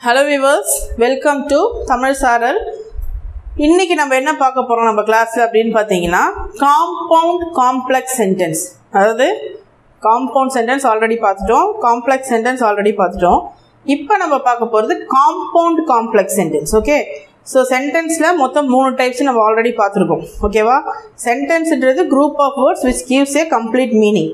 Hello viewers, welcome to Tamil Saral. இன்னைக்கு நம்ம என்ன பார்க்க போறோம் நம்ம கிளாஸ்ல அப்படினு பாத்தீங்கன்னா compound complex sentence. அதாவது compound sentence already பார்த்துட்டோம், complex sentence already பார்த்துட்டோம். இப்போ நம்ம பார்க்க போறது compound complex sentence. Okay? So sentenceல மொத்தம் 3 types நம்ம already பார்த்திருக்கோம். ஓகேவா? sentenceன்றது group of words which gives a complete meaning.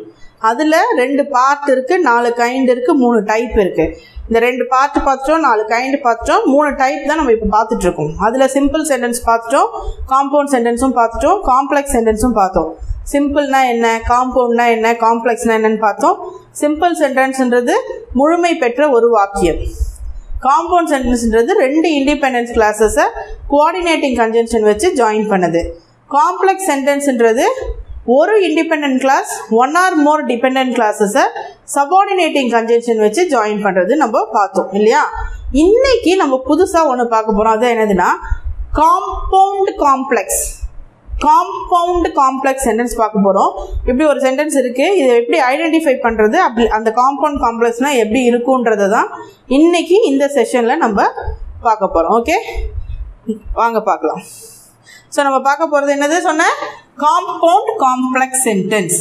அதுல ரெண்டு பார்ட் இருக்கு, 4 கைண்ட் இருக்கு, 3 டைப் இருக்கு. இந்த ரெண்டு பார்ட் பார்த்துட்டோம், 4 கைண்ட் பார்த்துட்டோம், 3 டைப் தான் நம்ம இப்போ பார்த்துட்டு இருக்கோம். அதுல சிம்பிள் சென்டென்ஸ் பார்த்துட்டோம், காம்பவுண்ட் சென்டென்ஸும் பார்த்துட்டோம், காம்ப்ளெக்ஸ் சென்டென்ஸும் பார்த்தோம். சிம்பிள்னா என்ன, காம்பவுண்ட்னா என்ன, காம்ப்ளெக்ஸ்னா என்னன்னு பார்த்தோம். சிம்பிள் சென்டென்ஸ்ன்றது முழுமை பெற்ற ஒரு வாக்கியம். காம்பவுண்ட் சென்டென்ஸ்ன்றது ரெண்டு இண்டிபெண்டன்ட் கிளாஸஸை கோஆர்டினேட்டிங் கன்ஜங்ஷன் வச்சு ஜாயின் பண்ணுது. காம்ப்ளெக்ஸ் சென்டென்ஸ்ன்றது ஒரு இண்டிபெண்டன்ட் கிளாஸ் ஒன் ஆர் மோர் டிபெண்டன்ட் கிளாஸஸை சபார்டினேட்டிங் கன்ஜங்ஷன் வச்சு ஜாயின் பண்ணுறது நம்ம பார்த்தோம் இல்லையா. இன்னைக்கு நம்ம புதுசாக ஒன்று பார்க்க போகிறோம். அது என்னதுன்னா compound complex. Compound complex sentence பார்க்க போகிறோம். இப்படி ஒரு சென்டென்ஸ் இருக்குது, இதை எப்படி ஐடென்டிஃபை பண்ணுறது, அப்படி அந்த காம்பவுண்ட் காம்ப்ளெக்ஸ்னால் எப்படி இருக்குன்றதை தான் இன்னைக்கு இந்த செஷனில் நம்ம பார்க்க போகிறோம். ஓகே, வாங்க பார்க்கலாம். ஸோ நம்ம பார்க்க போகிறது என்னது சொன்ன compound complex sentence.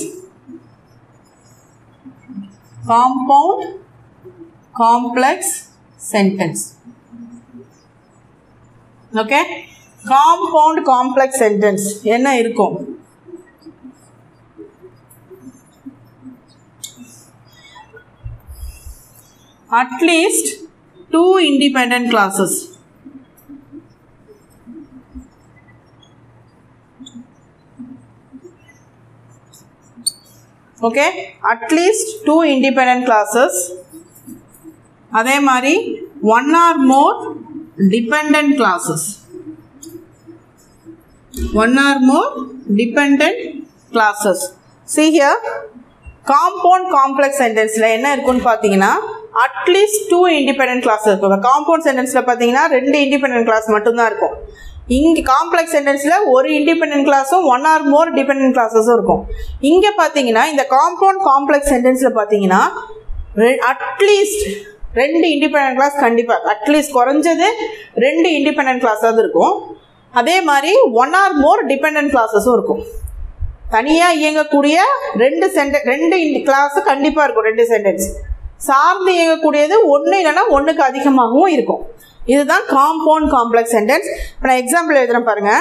Compound complex sentence. Okay, compound complex sentence என்ன இருக்கும்? At least 2 independent classes. Okay, at least 2 independent classes. அதே மாதிரி 1 or more dependent classes. 1 or more dependent classes. See here, compound complex sentenceல என்ன இருக்குன்னு பார்த்தீங்கன்னா அட்லீஸ்ட் 2 independent classes இருக்கும். Compound சென்டென்ஸில் பார்த்தீங்கன்னா 2 independent class மட்டும்தான் இருக்கும். இங்கே காம்ப்ளெக்ஸ் சென்டென்ஸில் ஒரு இண்டிபெண்டன்ட் கிளாஸும் 1 or more டிபெண்டன்ட் கிளாஸஸும் இருக்கும். இங்கே பார்த்தீங்கன்னா இந்த காம்பவுண்ட் காம்ப்ளெக்ஸ் சென்டென்ஸில் பார்த்தீங்கன்னா அட்லீஸ்ட் 2 இண்டிபெண்டன்ட் கிளாஸ் கண்டிப்பாக, அட்லீஸ்ட் குறைஞ்சது 2 இண்டிபெண்டன்ட் கிளாஸாவது இருக்கும். அதே மாதிரி 1 or more டிபெண்டன்ட் கிளாஸஸும் இருக்கும். தனியாக இயங்கக்கூடிய 2 கிளாஸு கண்டிப்பாக இருக்கும். 2 சென்டென்ஸ் சார்ந்து இயங்கக்கூடியது 1 இல்லைன்னா 1க்கு அதிகமாகவும் இருக்கும். இதுதான் காம்பவுண்ட் காம்ப்ளெக்ஸ் சென்டென்ஸ். இப்போ நான் எக்ஸாம்பிள் எழுதுறேன் பாருங்க.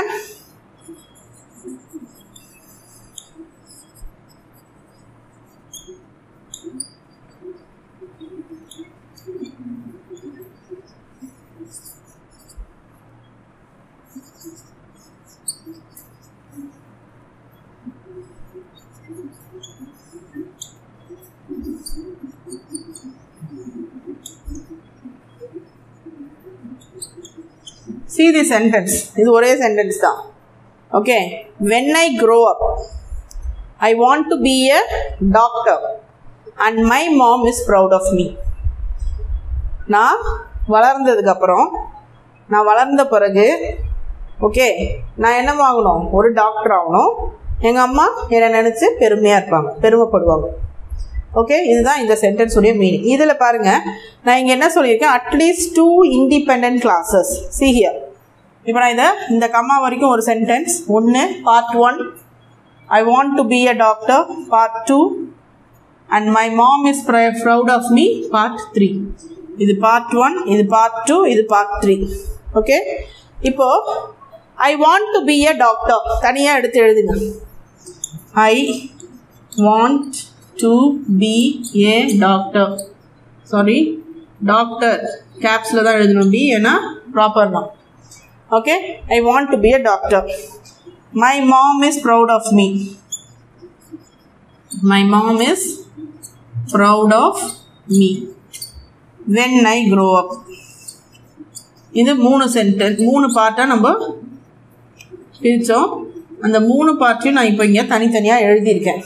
See the sentence. இது ஒரே சென்டென்ஸ் தான். Okay, when I grow up I want to be a doctor and my mom is proud of me. நான் வளர்ந்ததுக்கப்புறம், நான் வளர்ந்த பிறகு ஓகே நான் என்ன ஆகணும், ஒரு டாக்டர் ஆகணும். எங்கள் அம்மா என்னை நினச்சி பெருமையாக இருப்பாங்க, பெருமைப்படுவாங்க. ஓகே, இதுதான் இந்த சென்டென்ஸ் உடைய மீனிங். இதில் பாருங்கள், நான் இங்கே என்ன சொல்லியிருக்கேன், at least 2 independent classes. See here, இப்போ நான் இதை இந்த கம்மா வரைக்கும் ஒரு sentence. 1 part 1 I want to be a doctor, part 2 and my mom is proud of me, part 3. இது part 1, இது part 2, இது part 3. ஓகே, இப்போ I want to be a doctor தனியாக எடுத்து எழுதுங்க. I want to be a doctor. Sorry, doctor கேப்ஸில் தான் எழுதணும், டி ஏன்னா ப்ராப்பர் தான். Okay, I want to be a doctor. My mom is proud of me. My mom is proud of me when I grow up. இது 3 sentence, 3 பார்ட்டாக நம்ம பிரித்தோம். அந்த 3 பார்ட்டையும் நான் இப்போ இங்கே தனித்தனியாக எழுதியிருக்கேன்.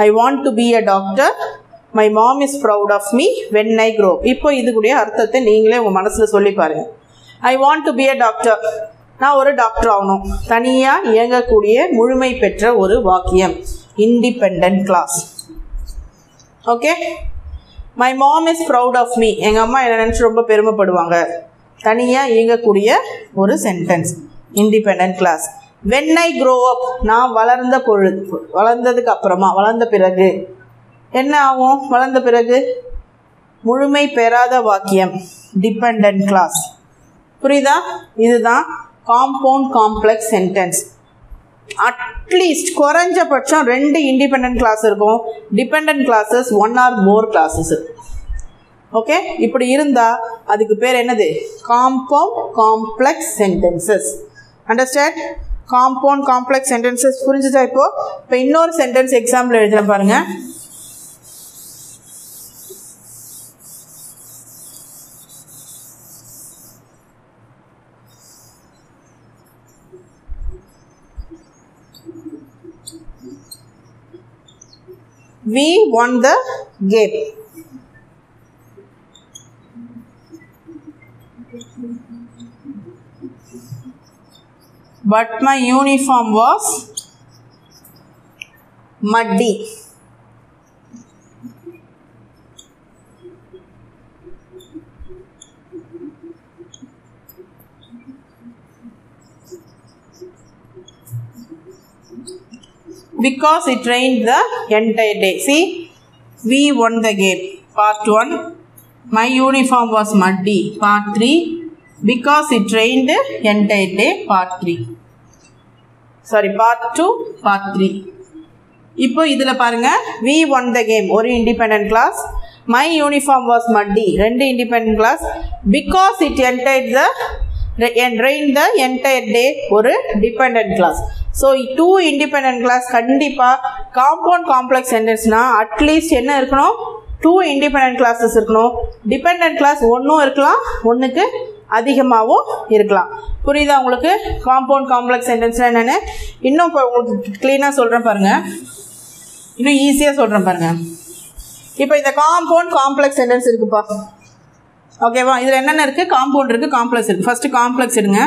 I want to be a doctor. My mom is proud of me when I grow up. இப்போ இதுக்குடைய அர்த்தத்தை நீங்களே உங்கள் மனசில் சொல்லி பாருங்கள். I want to be a doctor. நான் ஒரு டாக்டர் ஆகணும். தனியாக இயங்கக்கூடிய முழுமை பெற்ற ஒரு வாக்கியம், independent clause. Okay, my mom is proud of me, எங்கள் அம்மா என்னை நினச்சி ரொம்ப பெருமைப்படுவாங்க. தனியாக இயங்கக்கூடிய ஒரு sentence, independent clause. When I grow up, நான் வளர்ந்ததுக்கு அப்புறமா, வளர்ந்த பிறகு என்ன ஆகும்? வளர்ந்த பிறகு முழுமை பெறாத வாக்கியம், டிபெண்ட் கிளாஸ். புரியுதா? இதுதான் காம்பவுண்ட் காம்ப்ளெக்ஸ் சென்டென்ஸ். அட்லீஸ்ட் குறைஞ்சபட்சம் 2 இண்டிபெண்ட் கிளாஸ் இருக்கும், depend clauses 1 or more classes இருக்கும். ஓகே, இப்படி இருந்தால் அதுக்கு பேர் என்னது? Compound complex sentences. Understand? Compound complex sentences புரிஞ்சுதா? இப்போ இன்னொரு சென்டென்ஸ் எக்ஸாம்பிள் எழுதுகிறேன் பாருங்க. We won the game. But my uniform was muddy. Because it rained the entire day. See, we won the game. Part 1. My uniform was muddy. Part 3. Because it rained the entire day. Part 3. Sorry, Part 2, Part 3. இப்போ இதில் பாருங்க, we won the game ஒரு independent class. My uniform was muddy 2 independent class. Because it entered the rained the entire day ஒரு dependent class. So 2 independent clause கண்டிப்பாக compound complex சென்டென்ஸ்னால் at least என்ன இருக்கணும்? 2 independent classes இருக்கணும். Dependent clause ஒன்றும் இருக்கலாம், ஒன்றுக்கு அதிகமாகவும் இருக்கலாம். புரியுதா உங்களுக்கு? காம்பவுண்ட் காம்ப்ளெக்ஸ் சென்டென்ஸ்னால் என்னென்னு இன்னும் இப்போ உங்களுக்கு க்ளீனாக சொல்கிறேன் பாருங்கள், இன்னும் ஈஸியாக சொல்கிறேன் பாருங்கள். இப்போ இந்த காம்பவுண்ட் காம்ப்ளெக்ஸ் சென்டென்ஸ் இருக்குப்பா, ஓகேவா? இதில் என்னென்ன இருக்குது? காம்பவுண்ட் இருக்குது, காம்ப்ளெக்ஸ் இருக்குது. ஃபஸ்ட்டு காம்ப்ளெக்ஸ் எடுங்க.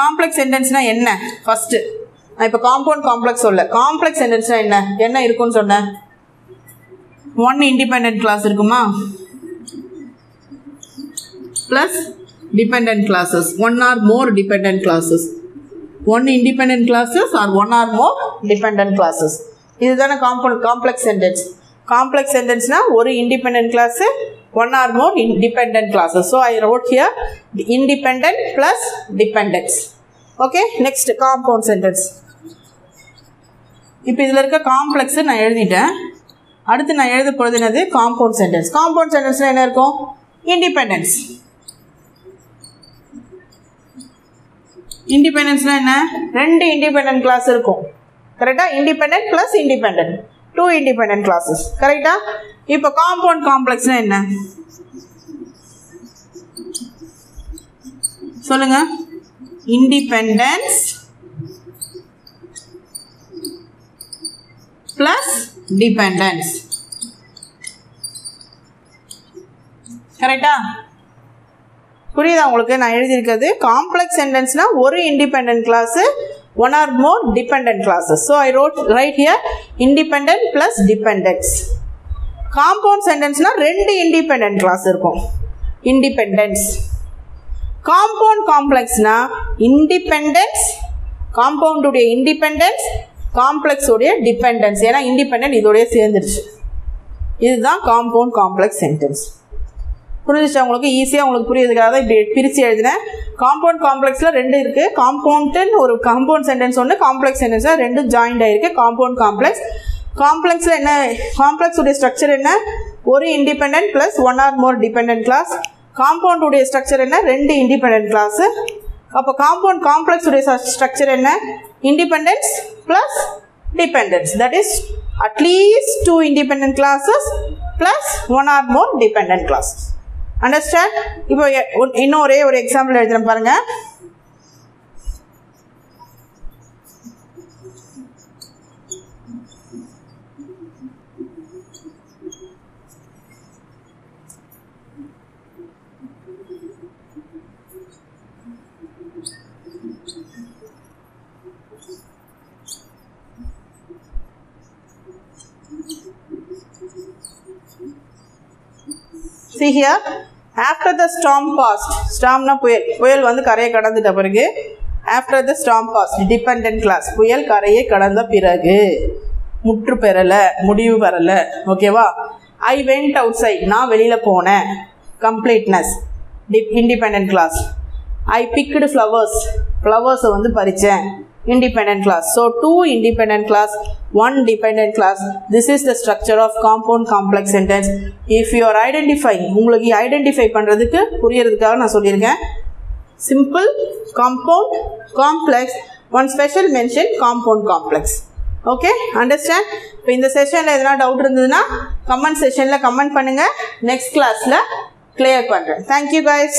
காம்ப்ளெக்ஸ் சென்டென்ஸ்னால் என்ன? ஃபஸ்ட்டு நான் இப்போ காம்பவுண்ட் காம்ப்ளெக்ஸ் சொல்ல, காம்ப்ளெக்ஸ் சென்டென்ஸ்னால் என்ன இருக்குன்னு சொன்னேன்? 1 இண்டிபெண்ட் கிளாஸ் இருக்குமா, plus dependent clauses 1 or more dependent clauses. 1 independent clauses or 1 or more dependent clauses. இதுதானே காம்பவுண்ட் காம்ப்ளெக்ஸ் சென்டென்ஸ். காம்ப்ளெக்ஸ் சென்டென்ஸ்னால் ஒரு independent clause 1 or more independent classes. So I wrote here independent plus dependence. Okay, next compound sentence. இப்போ இதில் இருக்க complex நான் எழுதிட்டேன். அடுத்து நான் எழுத போகிறது என்னது? Compound sentence. காம்பவுண்ட் சென்டென்ஸில் என்ன இருக்கும்? இண்டிபெண்டன்ஸ். இண்டிபெண்டன்ஸ்னால் என்ன? 2 இண்டிபெண்டன்ட் கிளாஸ் இருக்கும். கரெக்டாக? Independent plus independent 2 independent classes. கரெக்டாக? இப்போ காம்பவுண்ட் காம்ப்ளெக்ஸ்னால் என்ன சொல்லுங்க? Independence plus dependence. கரெக்டா? புரியுதா உங்களுக்கு? நான் எழுதியிருக்கிறது காம்ப்ளெக்ஸ் சென்டென்ஸ்னால் ஒரு independent class 1 or more dependent classes. So I wrote right here independent plus dependence. Compound சென்டென்ஸ்னால் 2 இண்டிபெண்டன்ட் கிளாஸ் இருக்கும். இண்டிபெண்டன்ஸ். காம்பவுண்ட் காம்ப்ளெக்ஸ்னால் இண்டிபெண்டன்ஸ், காம்பவுண்டுடைய இண்டிபெண்டன்ஸ், காம்ப்ளெக்ஸோடைய டிபெண்டன்ஸ். ஏன்னா இண்டிபெண்டன்ட் இதோடைய சேர்ந்துருச்சு. இதுதான் காம்பவுண்ட் காம்ப்ளெக்ஸ் சென்டென்ஸ். புரிஞ்சிச்சா உங்களுக்கு? ஈஸியாக உங்களுக்கு புரியுதுக்காக தான் இப்படி பிரித்து எழுதினேன். காம்பவுண்ட் காம்ப்ளெக்ஸில் 2 இருக்குது. காம்பவுண்டுன்னு ஒரு காம்பவுண்ட் சென்டென்ஸ் ஒன்று, காம்ப்ளெக்ஸ் சென்டென்ஸில் 2 ஜாயிண்ட் ஆகிருக்கு. Compound complex. காம்ப்ளெக்ஸில் என்ன? காம்ப்ளெக்ஸுடைய ஸ்ட்ரக்சர் என்ன? ஒரு independent plus 1 or more dependent clause. காம்பவுண்டுடைய ஸ்ட்ரக்சர் என்ன? 2 இண்டிபெண்டன்ட் கிளாஸு. அப்போ காம்பவுண்ட் காம்ப்ளெக்ஸுடைய ஸ்ட்ரக்சர் என்ன? Independence plus dependence. That is அட்லீஸ்ட் 2 independent clauses plus 1 or more dependent clauses. Understand? இப்போ இன்னும் ஒரே ஒரு எக்ஸாம்பிள் எழுதுகிறேன் பாருங்கள். see here, after the storm passed, storm na புயல் வந்து கரையை கடந்துட்ட பிறகு, after the storm passed, dependent class, புயல் கரையை கடந்த பிறகு, முற்று பெறல, முடிவு பெறல, ஓகேவா? I went outside, நான் வெளியில போனேன், completeness, independent class. I picked flowers, flowers வந்து பறிச்சேன், independent class. So 2 independent class, 1 dependent class. This is the structure of compound complex sentence. If you are identifying, உங்களுக்கு identify பண்றதுக்கு புரியறதுக்காக நான் சொல்லியிருக்கேன். Simple, compound, complex, one special mention, compound complex. Okay, understand? இப்போ இந்த செஷனில் எதனா டவுட் இருந்ததுன்னா கமெண்ட் செஷனில் கமெண்ட் பண்ணுங்கள். நெக்ஸ்ட் கிளாஸில் கிளியர் பண்ணுறேன். Thank you guys.